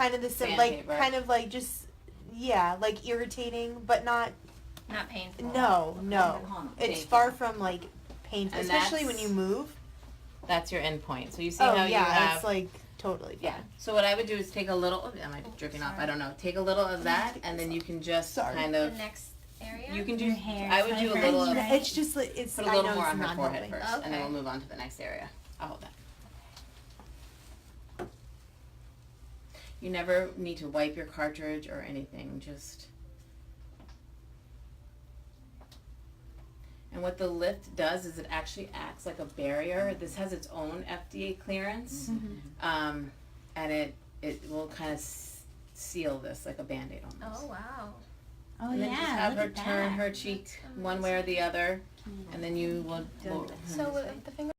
kind of the Sandpaper. kind of like just like irritating, but not painful. No. It's far from like painful, And especially when you move. That's your end point. So you see how you have... it's like totally fine. Yeah. So what I would do is take a little... Oh, am I dripping off? I don't know. Take a little of that, and then you can just kind of... The next area? You can do... I would do a little of... It's just like... It's, Put a little more on her not forehead helping. first, and then we'll move on to the next area. I'll hold that. You never need to wipe your cartridge or anything, just... And what the lift does is it actually acts like a barrier. This has its own FDA clearance, and it will kind of seal this like a Band-Aid almost. Oh, wow. Oh, and then yeah, just have look her at turn that. her cheek one way or the other, and then you will... So with the finger